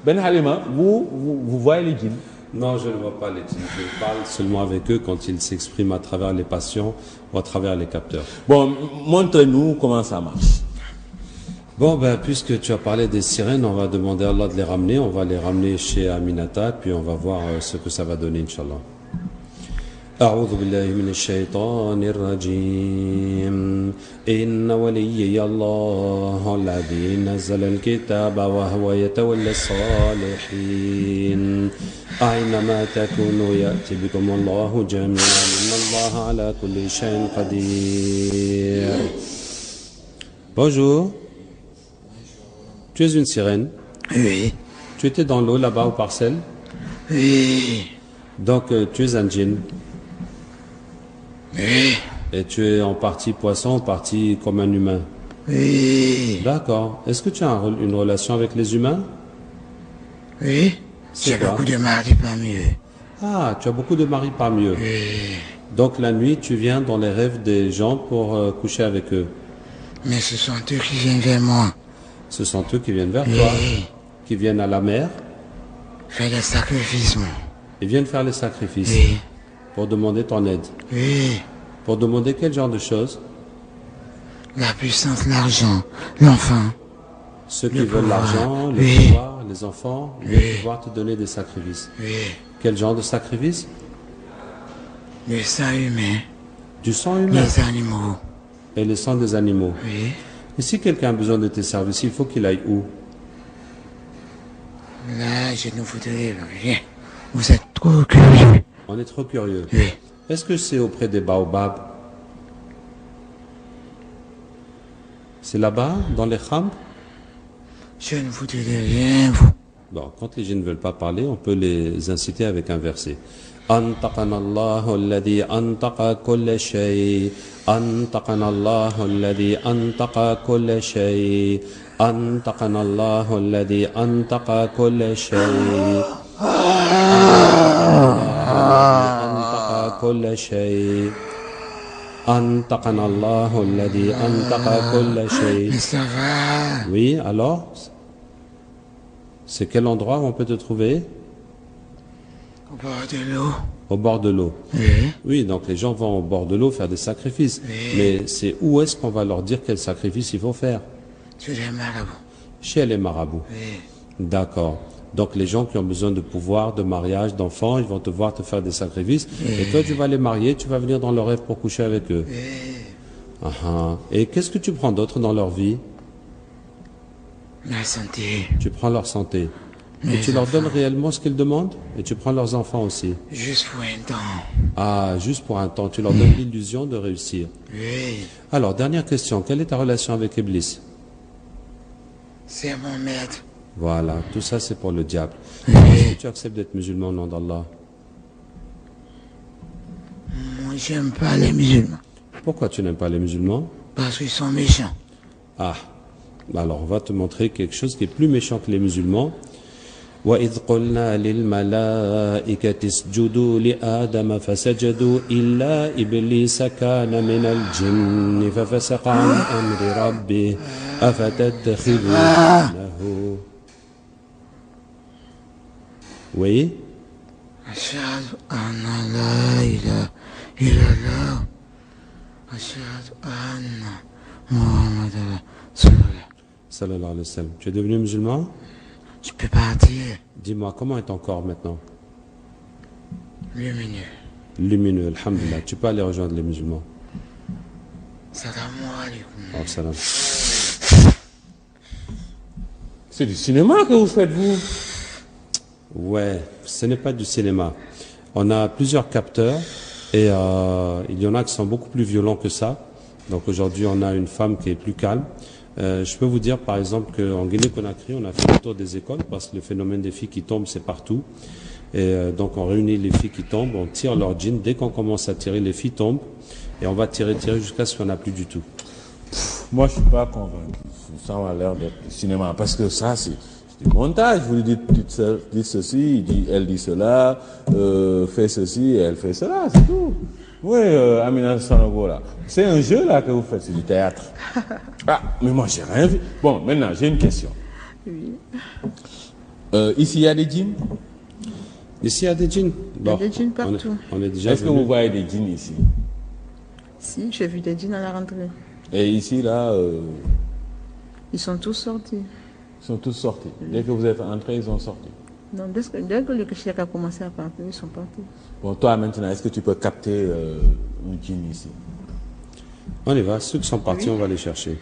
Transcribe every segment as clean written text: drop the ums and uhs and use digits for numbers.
Ben Halima, vous voyez les djinns? Non, je ne vois pas les djinns. Je parle seulement avec eux quand ils s'expriment à travers les patients ou à travers les capteurs. Bon, montre-nous comment ça marche. Bon, ben, puisque tu as parlé des sirènes, on va demander à Allah de les ramener. On va les ramener chez Aminata, puis on va voir ce que ça va donner, Inch'Allah. أعوذ بالله من الشيطان الرجيم إن وليي الله الذي نزل الكتاب وهو يتولى الصالحين أينما تكونوا يأتي بكم الله جميعا إن الله على كل شيء قدير. Bonjour. Tu es une sirène? Oui. Tu étais dans l'eau là-bas aux parcelles? Oui. Donc tu es un djinn? Oui. Et tu es en partie poisson, en partie comme un humain? Oui. D'accord. Est-ce que tu as une relation avec les humains? Oui. J'ai beaucoup de maris parmi eux. Ah, tu as beaucoup de maris parmi eux. Oui. Donc la nuit, tu viens dans les rêves des gens pour coucher avec eux. Mais ce sont eux qui viennent vers moi. Ce sont eux qui viennent vers toi, qui viennent à la mer. Faire des sacrifices, moi. Ils viennent faire les sacrifices. Oui. Pour demander ton aide. Oui. Pour demander quel genre de choses? La puissance, l'argent, l'enfant. Ceux qui veulent l'argent, le pouvoir, les enfants, ils vont pouvoir te donner des sacrifices. Oui. Quel genre de sacrifice? Le sang humain. Du sang humain. Les animaux. Et le sang des animaux. Oui. Et si quelqu'un a besoin de tes services, il faut qu'il aille où? Là, je ne voudrais rien. Vous êtes trop curieux. On est trop curieux. Oui. Est-ce que c'est auprès des baobabs? C'est là-bas, dans les khams? Je ne voudrais rien, vous. Bon, quand les gens ne veulent pas parler, on peut les inciter avec un verset. أنطقنا الله الذي أنطق كل شيء أنطقنا الله الذي أنطق كل شيء أنطقنا الله الذي أنطق كل شيء أنطق كل شيء أنطقنا الله الذي أنطق كل شيء. Mais ça va. Oui, alors? C'est quel endroit où on peut te trouver? Au bord de l'eau. Au bord de l'eau. Oui. Oui, donc les gens vont au bord de l'eau faire des sacrifices. Oui. Mais c'est où est-ce qu'on va leur dire quel sacrifice il faut faire? Chez les marabouts. Chez les marabouts. Oui. D'accord. Donc les gens qui ont besoin de pouvoir, de mariage, d'enfants, ils vont te voir te faire des sacrifices. Et toi, tu vas les marier, tu vas venir dans leur rêve pour coucher avec eux. Oui. Ah, ah. Et qu'est-ce que tu prends d'autre dans leur vie? La santé. Tu prends leur santé. Et tu leur donnes réellement ce qu'ils demandent? Et tu prends leurs enfants aussi? Juste pour un temps. Ah, juste pour un temps. Tu leur donnes l'illusion de réussir. Oui. Alors, dernière question. Quelle est ta relation avec Iblis? C'est mon maître. Voilà, tout ça c'est pour le diable. Est-ce que tu acceptes d'être musulman au nom d'Allah? Moi, j'aime pas les musulmans. Pourquoi tu n'aimes pas les musulmans? Parce qu'ils sont méchants. Ah, alors on va te montrer quelque chose qui est plus méchant que les musulmans. وَإِذْ قُلْنَا لِلْمَلَائِكَةِ اسْجُدُوا لِآدَمَ فَسَجَدُوا إِلَّا إِبْلِيسَ كَانَ مِنَ الْجِنِّ فَفَسَقَ عَنْ أَمْرِ رَبِّهِ أَفَتَتَّخِذُونَهُ. Oui? Ashhadu anna la ilaha illallah. Ashhadu anna Muhammadan Rasulullah. Sallallahu alayhi wa sallam. Tu es devenu musulman? Tu peux partir. Dis-moi, comment est ton corps maintenant? Lumineux. Lumineux, alhamdulillah. Tu peux aller rejoindre les musulmans. Salam alaikum. Oh, salam. C'est du cinéma que vous faites, vous? Ouais, ce n'est pas du cinéma. On a plusieurs capteurs et il y en a qui sont beaucoup plus violents que ça. Donc aujourd'hui, on a une femme qui est plus calme. Je peux vous dire par exemple qu'en Guinée-Conakry, on a fait le tour des écoles parce que le phénomène des filles qui tombent, c'est partout. Et donc on réunit les filles qui tombent, on tire leur djinn. Dès qu'on commence à tirer, les filles tombent. Et on va tirer jusqu'à ce qu'il n'y en a plus du tout. Moi, je ne suis pas convaincu. Ça a l'air d'être du cinéma. Parce que ça, c'est du montage. Vous lui dites ceci, elle dit cela, fait ceci et elle fait cela, c'est tout. Oui, Amina Sanogo, là. C'est un jeu, là, que vous faites, c'est du théâtre. Ah, mais moi, j'ai rien vu. Bon, maintenant, j'ai une question. Oui. Ici, il y a des djinns. Ici, il y a des djinns. Il y a des djinns partout. On est déjà Est-ce que venu. vous voyez des djinns ici? Si, j'ai vu des djinns à la rentrée. Et ici, là, Ils sont tous sortis. ils sont tous sortis. Dès que vous êtes entrés, ils sont sortis. Non, dès que le Kishak a commencé à partir, ils sont partis. Bon, toi, maintenant, est-ce que tu peux capter un djinn ici? On y va, ceux qui sont partis, on va les chercher.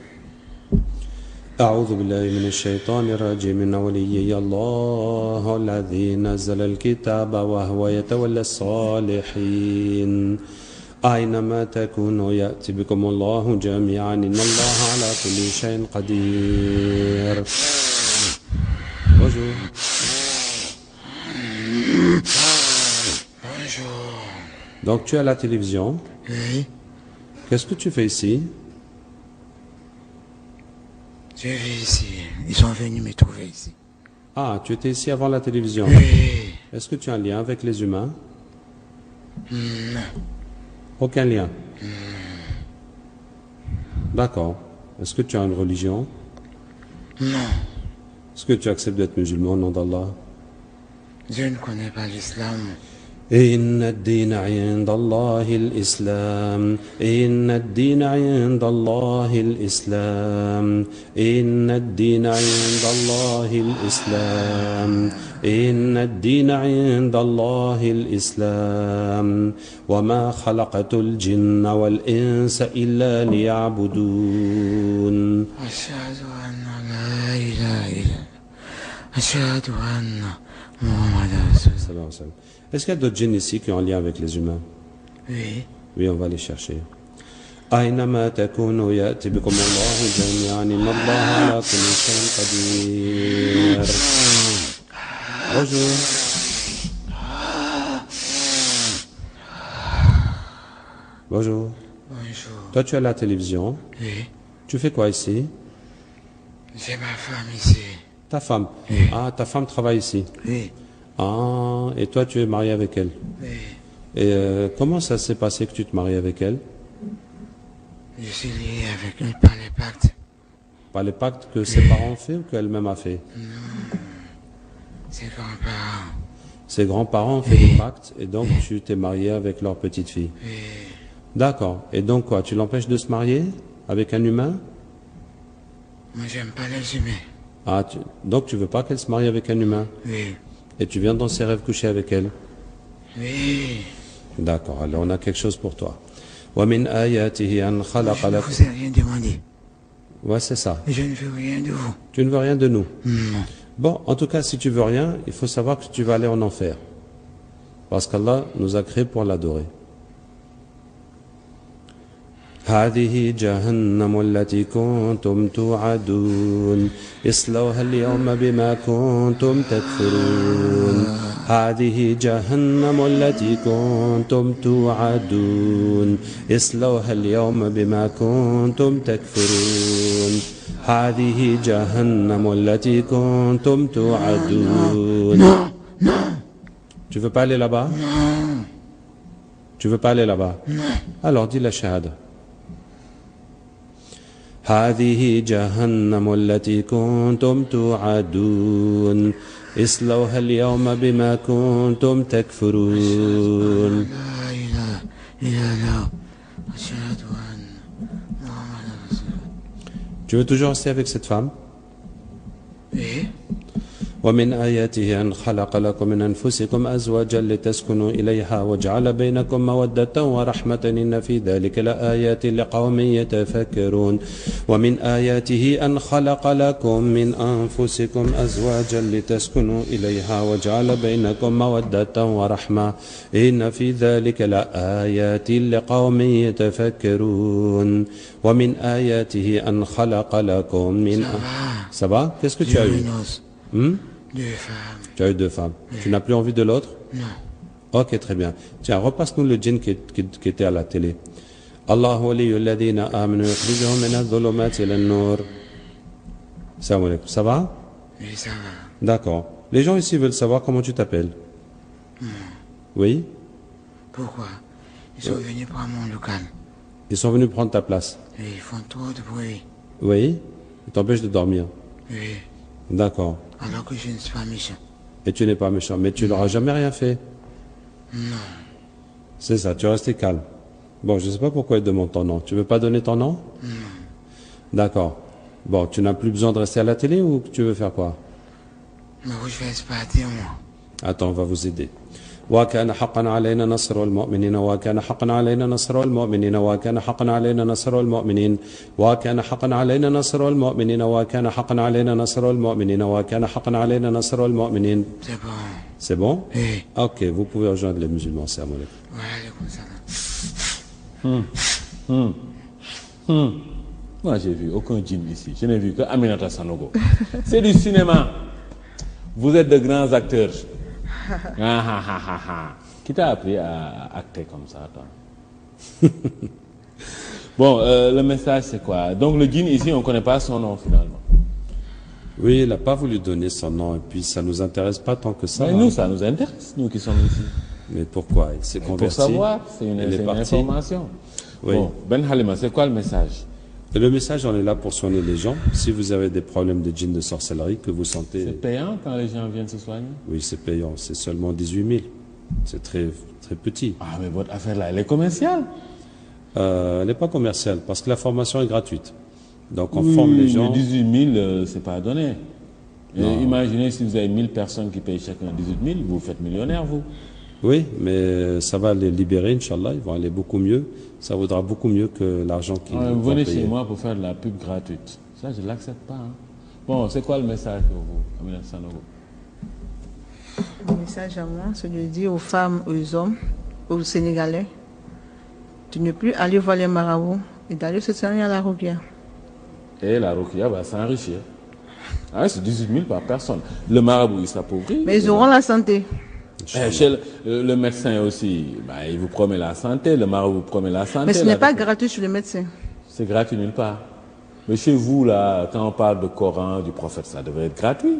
أعوذ بالله من الشيطان الرجيم من وليي الله الذي نزل الكتاب وهو يتولى الصالحين أينما تكونوا يأتي بكم الله جميعا إن الله على كل شيء قدير. Bonjour. Donc tu es à la télévision. Oui, Qu'est-ce que tu fais ici? je vis ici. Ils sont venus me trouver ici. Ah, tu étais ici avant la télévision. Oui, Est-ce que tu as un lien avec les humains? Non. Aucun lien? D'accord. Est-ce que tu as une religion? non, Est-ce que tu acceptes d'être musulman au nom d'Allah? je ne connais pas l'islam. إن الدين عند الله الإسلام إن الدين عند الله الإسلام إن الدين عند الله الإسلام إن الدين عند الله الإسلام وما خلقت الجن والإنس إلا ليعبدون. أشهد أن لا إله إلا أشهد أن محمد رسول الله. Est-ce qu'il y a d'autres djinns ici qui ont un lien avec les humains? Oui, Oui, on va les chercher. أينما تكونوا يأتي بكم الله جميعا إن الله على كل شيء قدير. Bonjour. Bonjour. bonjour. Toi, tu es à la télévision. Oui, Tu fais quoi ici? j'ai ma femme ici. Ta femme. Ah, ta femme travaille ici. Oui, Ah, et toi, tu es marié avec elle. oui. Et comment ça s'est passé que tu te maries avec elle? Je suis lié avec lui par les pactes. Par les pactes que ses parents ont fait ou qu'elle-même a fait? Ses grands-parents. Ses grands-parents ont fait des pactes et donc tu t'es marié avec leur petite fille. Oui, D'accord. Et donc quoi? Tu l'empêches de se marier avec un humain? moi j'aime pas les humains. Ah, donc tu veux pas qu'elle se marie avec un humain? Oui, Et tu viens dans ses rêves coucher avec elle? oui. D'accord. Alors on a quelque chose pour toi. وَمِنْ آيَاتِهِ أَنْ Je خَلَقَ ne لَكُمْ. vous ai rien demandé. Ouais, c'est ça. Je ne veux rien de vous. Tu ne veux rien de nous. Non. Bon, en tout cas, si tu veux rien, il faut savoir que tu vas aller en enfer. Parce qu'Allah nous a créés pour l'adorer. هذه جهنم التي كنتم توعدون اصلوها اليوم بما كنتم تكفرون هذه جهنم التي كنتم توعدون اصلوها اليوم بما كنتم تكفرون هذه جهنم التي كنتم توعدون. Tu veux pas aller là-bas? Tu veux pas aller là-bas? Alors dis la shahada. هذه جهنم التي كنتم توعدون اصلوها اليوم بما كنتم تكفرون. لا إله إلا الله أشهد أن محمد رسول الله. Tu veux toujours rester avec cette femme? Oui, ومن آياته أن خلق لكم من أنفسكم أزواجا لتسكنوا إليها وجعل بينكم مودة ورحمة إن في ذلك لآيات لقوم يتفكرون. ومن آياته أن خلق لكم من أنفسكم أزواجا لتسكنوا إليها وجعل بينكم مودة ورحمة إن في ذلك لآيات لقوم يتفكرون. ومن آياته أن خلق لكم من Ça va? Qu'est-ce que tu as eu? une os, Hmm? 2 femmes. Tu as eu 2 femmes. Tu n'as plus envie de l'autre? Non. Ok, très bien. Tiens, repasse-nous le djinn qui était à la télé. Allah waliyu alladhina amanu yukhrijuhum min adh-dhulumati ila an-nur. Salam alaikum. Ça va? Oui, ça va. D'accord. Les gens ici veulent savoir comment tu t'appelles. Oui? Pourquoi? Ils sont venus prendre mon local. Ils sont venus prendre ta place. Et ils font trop de bruit. Oui. Ils t'empêchent de dormir. Oui. D'accord. Alors que je ne suis pas méchant. Et tu n'es pas méchant. Mais tu leur as jamais rien fait. Non. C'est ça, tu es resté calme. Bon, je ne sais pas pourquoi ils demandent ton nom. Tu veux pas donner ton nom? Non. D'accord. Bon, tu n'as plus besoin de rester à la télé ou tu veux faire quoi? Mais où je vais se partir, moi? Attends, on va vous aider. وكان حقا علينا نصر المؤمنين وكان حقا علينا نصر المؤمنين وكان حقا علينا نصر المؤمنين وكان حقا علينا نصر المؤمنين وكان حقا علينا نصر المؤمنين وكان حقا علينا نصر المؤمنين. C'est bon. C'est bon? Oui. Ok, vous pouvez rejoindre les musulmans, c'est à mon avis. Voilà, comme ça. Moi, j'ai vu aucun djinn ici. Je n'ai vu que Aminata Sanogo. C'est du cinéma. Vous êtes de grands acteurs. Qui t'a appris à acter comme ça, toi? Bon, le message, c'est quoi? Donc, le djinn ici, on ne connaît pas son nom, finalement. Oui, il n'a pas voulu donner son nom et puis ça ne nous intéresse pas tant que ça. Mais nous, ça nous intéresse, nous qui sommes ici. Mais pourquoi? Il s'est Pour converti. savoir, c'est une il est parti. information. Oui. Bon, Ben Halima, c'est quoi le message? Et le message, on est là pour soigner les gens. Si vous avez des problèmes de djinn, de sorcellerie, que vous sentez... C'est payant quand les gens viennent se soigner? Oui, c'est payant. C'est seulement 18 000. C'est très, très petit. Ah, mais votre affaire là, elle est commerciale. Elle n'est pas commerciale parce que la formation est gratuite. Donc on Oui, forme les gens. Mais 18 000, c'est pas donné. Et imaginez si vous avez 1000 personnes qui payent chacun 18 000, vous faites millionnaire, vous. Oui, mais ça va les libérer, Inch'Allah. Ils vont aller beaucoup mieux. Ça vaudra beaucoup mieux que l'argent qu'ils vont Vous venez payer. chez moi pour faire de la pub gratuite. Ça, je ne l'accepte pas. Hein. Bon, c'est quoi le message pour vous, Aminata Sanogo? Le message à moi, c'est de dire aux femmes, aux hommes, aux Sénégalais, de ne plus aller voir les marabouts et d'aller se soigner à la Rukia. Et la Rukia va s'enrichir. Ah, c'est 18 000 par personne. Le marabout, il s'appauvrit. Mais ils auront la santé. Chez le médecin aussi, bah, il vous promet la santé, le marabout vous promet la santé. Mais ce n'est pas gratuit chez le médecin. C'est gratuit nulle part. Mais chez vous, là, quand on parle de Coran, du prophète, ça devrait être gratuit.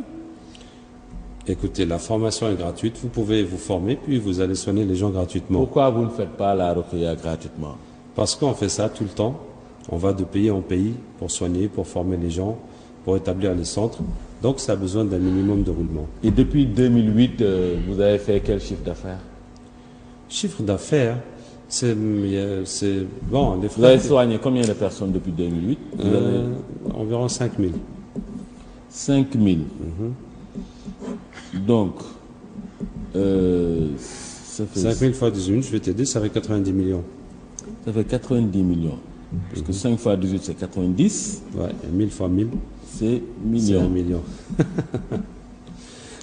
Écoutez, la formation est gratuite. Vous pouvez vous former, puis vous allez soigner les gens gratuitement. Pourquoi vous ne faites pas la Rukia gratuitement? Parce qu'on fait ça tout le temps. On va de pays en pays pour soigner, pour former les gens, pour établir les centres. Donc ça a besoin d'un minimum de roulement. Et depuis 2008, vous avez fait quel chiffre d'affaires? Chiffre d'affaires, c'est bon. Les Vous avez frais, soigné combien de personnes depuis 2008? Vous avez environ 5 000. 5 000. Donc, ça fait 5 000 fois 18, je vais t'aider, ça fait 90 millions. Ça fait 90 millions. Parce que 5 fois 18, c'est 90. Ouais, et 1000 fois 1000, C'est c'est 1 millions. million.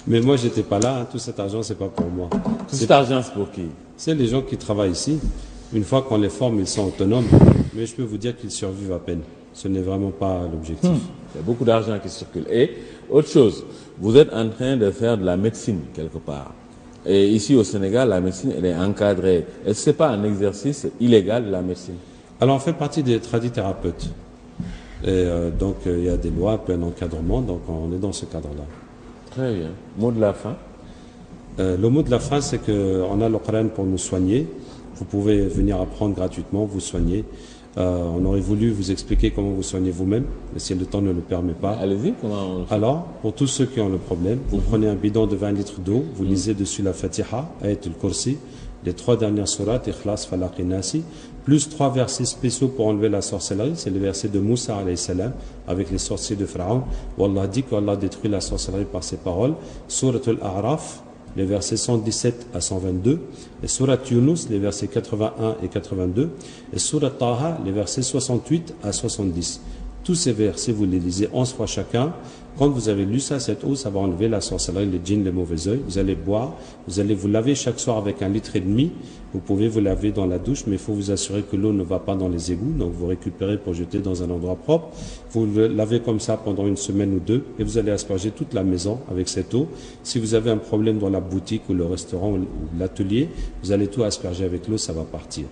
Mais moi, j'étais pas là, hein. Tout cet argent, c'est pas pour moi. Tout cet argent, c'est pour qui? C'est les gens qui travaillent ici. Une fois qu'on les forme, ils sont autonomes. Mais je peux vous dire qu'ils survivent à peine. Ce n'est vraiment pas l'objectif. Il y a beaucoup d'argent qui circule. Et autre chose, vous êtes en train de faire de la médecine quelque part. Et ici au Sénégal, la médecine, elle est encadrée. Est-ce que ce n'est pas un exercice illégal de la médecine? Alors, on fait partie des tradithérapeutes. Et donc, il y a des lois, plein d'encadrement. Donc, on est dans ce cadre-là. Très bien. Mot de la fin. Le mot de la fin, c'est qu'on a le Coran pour nous soigner. Vous pouvez venir apprendre gratuitement, vous soigner. On aurait voulu vous expliquer comment vous soignez vous-même, mais si le temps ne le permet pas. Allez-y, comment on le fait? Alors, pour tous ceux qui ont le problème, vous prenez un bidon de 20 litres d'eau, vous lisez dessus la Fatiha, Ayat al-Kursi, les 3 dernières sourates, Ikhlas, Falaq et Nasi, plus 3 versets spéciaux pour enlever la sorcellerie, c'est le verset de Moussa alayhi salam, avec les sorciers de Pharaon, où Allah dit qu'Allah détruit la sorcellerie par ses paroles, Surat al-A'raf, les versets 117 à 122, et Surat Yunus, les versets 81 et 82, et Surat Taha, les versets 68 à 70. Tous ces versets, vous les lisez 11 fois chacun. Quand vous avez lu ça, cette eau, ça va enlever la sorcellerie, les djinns, les mauvais œils. Vous allez boire, vous allez vous laver chaque soir avec 1,5 litre. Vous pouvez vous laver dans la douche, mais il faut vous assurer que l'eau ne va pas dans les égouts. Donc vous récupérez pour jeter dans un endroit propre. Vous le lavez comme ça pendant 1 semaine ou 2 et vous allez asperger toute la maison avec cette eau. Si vous avez un problème dans la boutique ou le restaurant ou l'atelier, vous allez tout asperger avec l'eau, ça va partir.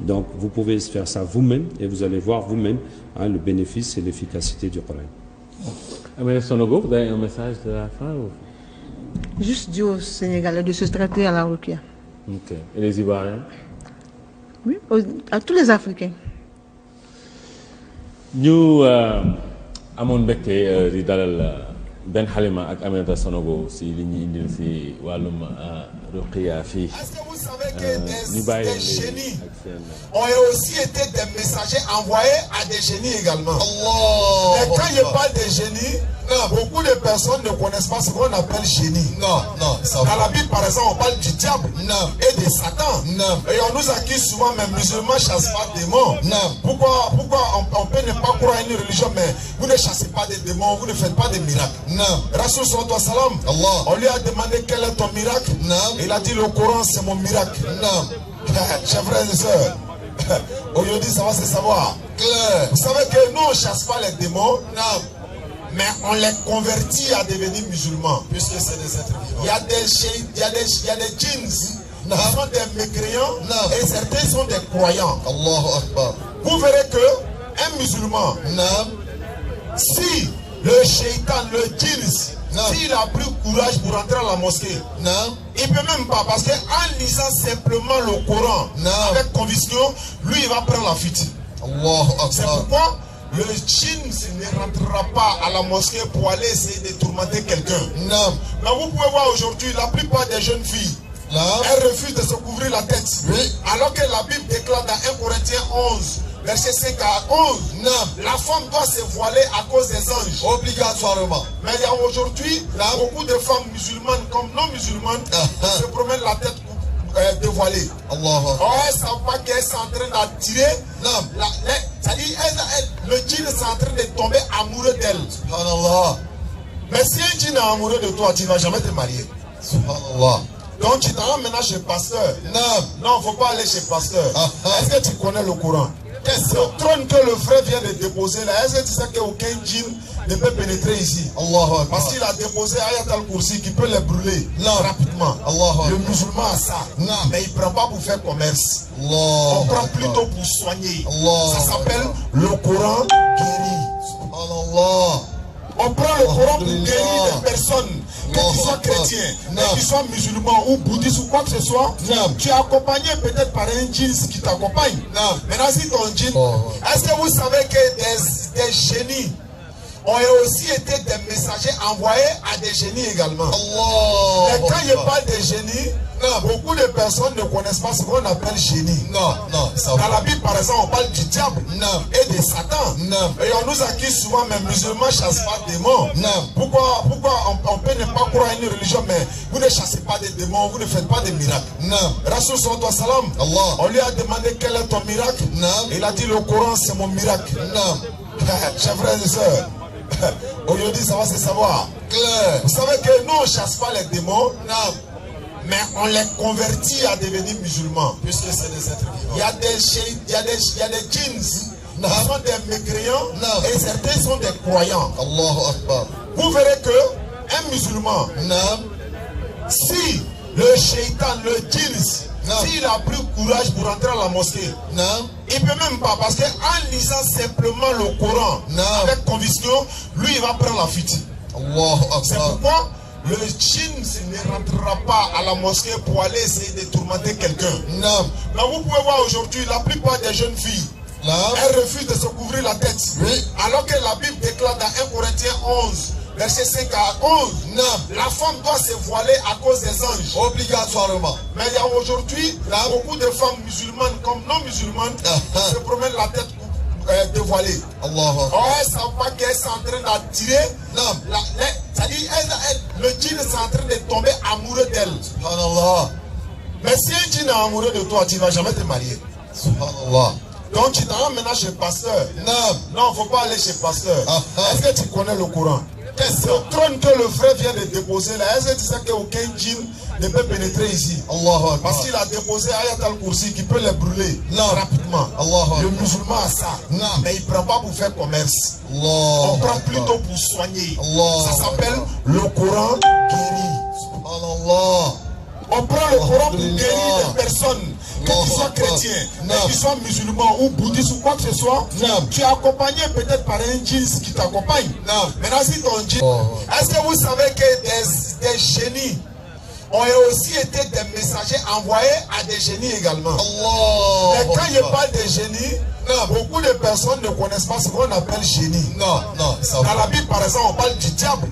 Donc vous pouvez faire ça vous-même et vous allez voir vous-même le bénéfice et l'efficacité du Coran. Aminata Sanogo, vous avez un message de la fin ou... Juste dire aux Sénégalais de se traiter à la Rukia. Ok. Et les Ivoiriens? Oui, à tous les Africains. ñu amoon mbégte di dalal Ben Halima ak Aminata Sanogo si li ñuy indil si wàllum ruqiya fii ñu bàyyi leen léegi ak seen. ont aussi été des messagers envoyés à des génies également. Mais quand je parle des génies, beaucoup de personnes ne connaissent pas ce qu'on appelle génie. Dans la Bible, par exemple, on parle du diable et de Satan. Et on nous accuse souvent, mais musulmans ne chassent pas des démons. Pourquoi on peut ne pas croire à une religion, mais vous ne chassez pas des démons, vous ne faites pas des miracles. Rasoul sallallahu alayhi wa sallam, on lui a demandé quel est ton miracle. Il a dit le Coran, c'est mon miracle. Chers frères et sœurs, aujourd'hui ça va se savoir. Vous savez que nous on ne chasse pas les démons, mais on les convertit à devenir musulmans, puisque c'est des êtres vivants. Il y a des djinns qui sont des mécréants et certains sont des croyants. Vous verrez que un musulman, si le shaitan, le djinn, s'il a pris courage pour entrer à la mosquée, il ne peut même pas, parce qu'en lisant simplement le Coran avec conviction, lui il va prendre la fuite. C'est pourquoi le djinn ne rentrera pas à la mosquée pour aller essayer de tourmenter quelqu'un. Mais vous pouvez voir aujourd'hui, la plupart des jeunes filles, elles refusent de se couvrir la tête. Alors que la Bible déclare dans 1 Corinthiens 11, verset 5 à 11, la femme doit se voiler à cause des anges. Obligatoirement. Mais il y a aujourd'hui beaucoup de femmes musulmanes comme non musulmanes se promènent la tête dévoilée. Elles ne savent pas qu'elles sont en train d'attirer. C'est-à-dire, le djinn est en train de tomber amoureux d'elle. Mais si un djinn est amoureux de toi, tu ne vas jamais te marier. Donc tu t'en vas maintenant chez le pasteur. Non, il ne faut pas aller chez le pasteur. Est-ce que tu connais le Coran? Le trône que le frère vient de déposer là, est-ce que tu sais qu'aucun djinn ne peut pénétrer ici? Parce qu'il a déposé Ayat al-Kursi qui peut les brûler rapidement. Le musulman a ça, mais il ne prend pas pour faire commerce. On prend plutôt pour soigner. Ça s'appelle le Coran guéri. On prend le Coran pour guérir des personnes, que tu sois chrétien, que tu sois musulman ou bouddhiste ou quoi que ce soit. Tu es accompagné peut-être par un djinn qui t'accompagne. Maintenant, si ton djinn, est-ce que vous savez que des génies ont aussi été des messagers envoyés à des génies également? Mais quand je parle des génies, beaucoup de personnes ne connaissent pas ce qu'on appelle génie. Dans la Bible, par exemple, on parle du diable et de Satan. Et on nous accuse souvent, mais musulmans ne chassent pas des démons. Pourquoi on peut ne pas croire à une religion, mais vous ne chassez pas des démons, vous ne faites pas des miracles. Rasoul sallallahu alayhi wa sallam, on lui a demandé quel est ton miracle. Il a dit le Coran, c'est mon miracle. Chers frères et sœurs, aujourd'hui ça va se savoir. Vous savez que nous on ne chasse pas les démons, mais on les convertit à devenir musulmans, puisque c'est des êtres vivants. Il y a des djinns qui sont des mécréants et certains sont des croyants. Vous verrez que un musulman, si le shaitan, le djinn, s'il a pris courage pour entrer à la mosquée, il ne peut même pas, parce qu'en lisant simplement le Coran avec conviction, lui il va prendre la fuite. C'est pourquoi le djinn ne rentrera pas à la mosquée pour aller essayer de tourmenter quelqu'un. Mais vous pouvez voir aujourd'hui, la plupart des jeunes filles, elles refusent de se couvrir la tête. Alors que la Bible déclare dans 1 Corinthiens 11, verset 5 à 11, la femme doit se voiler à cause des anges. Obligatoirement. Mais il y a aujourd'hui beaucoup de femmes musulmanes comme non musulmanes se promènent la tête dévoilée. Elles ne savent pas qu'elles sont en train d'attirer. C'est-à-dire, le djinn est en train de tomber amoureux d'elle. Mais si un djinn est amoureux de toi, tu ne vas jamais te marier. Donc tu t'en vas maintenant chez le pasteur. Non, il ne faut pas aller chez le pasteur. Est-ce que tu connais le Coran? Le trône que le frère vient de déposer là, est-ce que tu sais qu'aucun djinn ne peut pénétrer ici? Parce qu'il a déposé Ayat al-Kursi qui peut les brûler rapidement. Le musulman a ça, mais il ne prend pas pour faire commerce. On prend plutôt pour soigner. Ça s'appelle le Coran guéri. On prend le Coran pour guérir des personnes, que tu sois chrétien, que tu sois musulman ou bouddhiste ou quoi que ce soit. Tu es accompagné peut-être par un djinn qui t'accompagne. Maintenant, si ton djinn, est-ce que vous savez que des génies ont aussi été des messagers envoyés à des génies également. Allah. Mais quand je parle de génie, beaucoup de personnes ne connaissent pas ce qu'on appelle génie. Non. Dans la Bible, par exemple, on parle du diable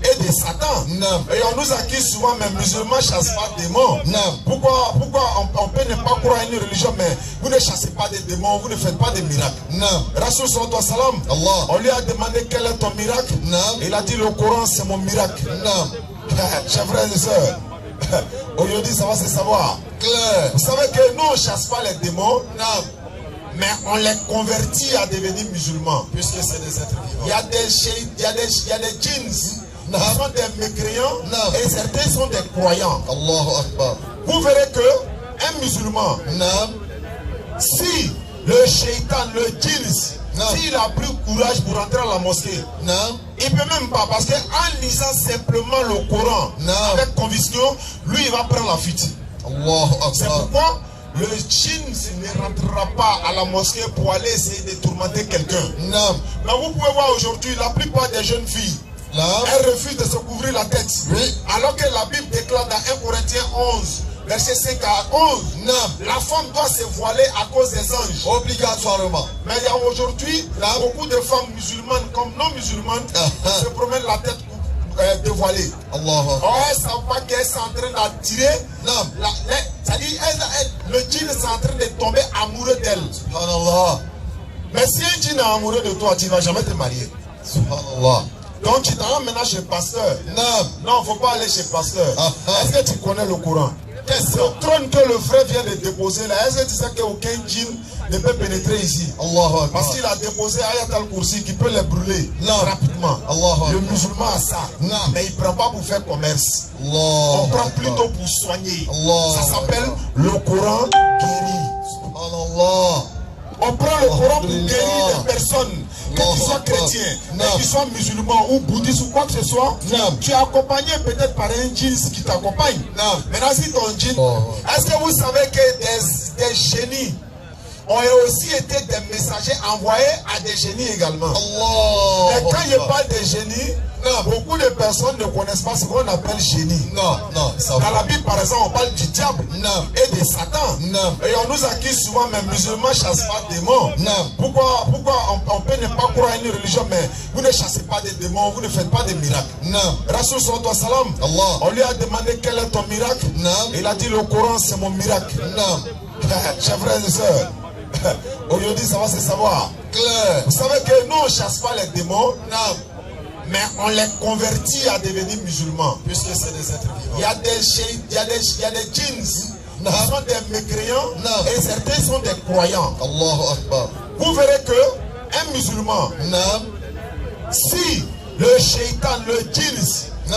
et de Satan. Et on nous accuse souvent, mais musulmans ne chassent pas des démons. Pourquoi on peut ne pas croire à une religion, mais vous ne chassez pas des démons, vous ne faites pas de miracles. Rasoul sallallahu alayhi wa sallam, on lui a demandé quel est ton miracle. Il a dit le Coran, c'est mon miracle. Chers frères et sœurs, aujourd'hui ça va se savoir. Vous savez que nous on ne chasse pas les démons, mais on les convertit à devenir musulmans, puisque c'est des êtres vivants. Il y a des djinns qui sont des mécréants et certains sont des croyants. Allahu Akbar. Vous verrez que un musulman, si le shaitan, le djinn, s'il a pris courage pour entrer à la mosquée, il ne peut même pas, parce qu'en lisant simplement le Coran avec conviction, lui il va prendre la fuite. C'est pourquoi le djinn ne rentrera pas à la mosquée pour aller essayer de tourmenter quelqu'un. Mais vous pouvez voir aujourd'hui, la plupart des jeunes filles, elles refusent de se couvrir la tête. Alors que la Bible déclare dans 1 Corinthiens 11, verset 5 à 11, la femme doit se voiler à cause des anges. Obligatoirement. Mais il y a aujourd'hui, beaucoup de femmes musulmanes comme non musulmanes se promènent la tête dévoilée. Elles ne savent pas qu'elles sont en train d'attirer. C'est-à-dire, le djinn est en train de tomber amoureux d'elle. Mais si un djinn est amoureux de toi, tu ne vas jamais te marier. Donc tu t'en vas maintenant chez le pasteur. Non, il ne faut pas aller chez le pasteur. Est-ce que tu connais le Coran? Le trône que le frère vient de déposer là, est-ce que tu sais qu'aucun djinn ne peut pénétrer ici? Parce qu'il a déposé Ayat al-Kursi qui peut les brûler rapidement. Le musulman a ça, mais il ne prend pas pour faire commerce. On prend plutôt pour soigner. Ça s'appelle le Coran guéri. On prend le Coran pour guérir des personnes, que tu sois chrétien, que tu sois musulman ou bouddhiste ou quoi que ce soit. Tu es accompagné peut-être par un djinn qui t'accompagne. Maintenant, si ton djinn, est-ce que vous savez que des génies ont aussi été des messagers envoyés à des génies également? Mais quand je parle de génie, beaucoup de personnes ne connaissent pas ce qu'on appelle génie. Dans la Bible, par exemple, on parle du diable et de Satan. Et on nous accuse souvent, mais musulmans ne chassent pas des démons. Pourquoi on peut ne pas croire à une religion, mais vous ne chassez pas des démons, vous ne faites pas de miracles. Rasoul sallallahu alayhi wa sallam, on lui a demandé quel est ton miracle. Il a dit le Coran, c'est mon miracle. Chers frères et sœurs, aujourd'hui ça va se savoir. Vous savez que nous on ne chasse pas les démons, mais on les convertit à devenir musulmans, puisque c'est des êtres vivants. Il y a des djinns qui sont des mécréants et certains sont des croyants. Vous verrez que un musulman, si le shaitan, le djinn,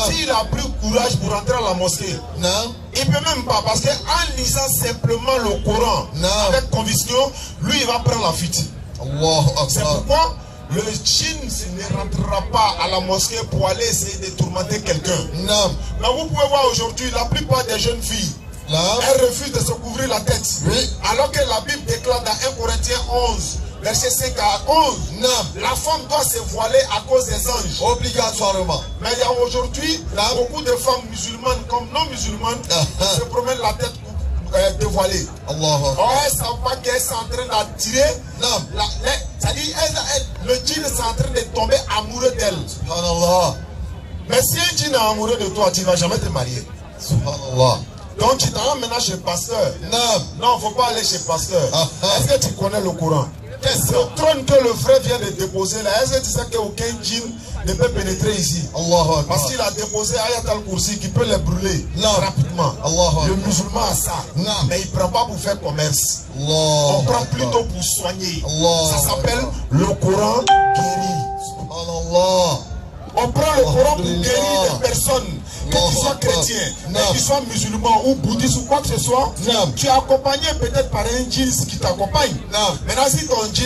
s'il a pris courage pour entrer à la mosquée, il ne peut même pas, parce qu'en lisant simplement le Coran avec conviction, lui il va prendre la fuite. C'est pourquoi le djinn ne rentrera pas à la mosquée pour aller essayer de tourmenter quelqu'un. Mais vous pouvez voir aujourd'hui, la plupart des jeunes filles, elles refusent de se couvrir la tête. Alors que la Bible déclare dans 1 Corinthiens 11, verset 5 à 11, la femme doit se voiler à cause des anges. Obligatoirement. Mais il y a aujourd'hui, beaucoup de femmes musulmanes comme non musulmanes se promènent la tête dévoilée. Elles ne savent pas qu'elles sont en train d'attirer. C'est-à-dire, le djinn est en train de tomber amoureux d'elle. Mais si un djinn est amoureux de toi, tu ne vas jamais te marier. Donc tu t'en vas maintenant chez le pasteur. Non, il ne faut pas aller chez le pasteur. Est-ce que tu connais le Coran? Le trône que le frère vient de déposer là, est-ce que tu sais qu'aucun djinn ne peut pénétrer ici? Parce qu'il a déposé Ayat al-Kursi qui peut les brûler rapidement. Le musulman a ça, mais il ne prend pas pour faire commerce. On prend plutôt pour soigner. Ça s'appelle le Coran guéri. On prend le Coran pour guérir des personnes, que tu sois chrétien, que tu sois musulman ou bouddhiste ou quoi que ce soit. Tu es accompagné peut-être par un djinn qui t'accompagne. Maintenant, si ton djinn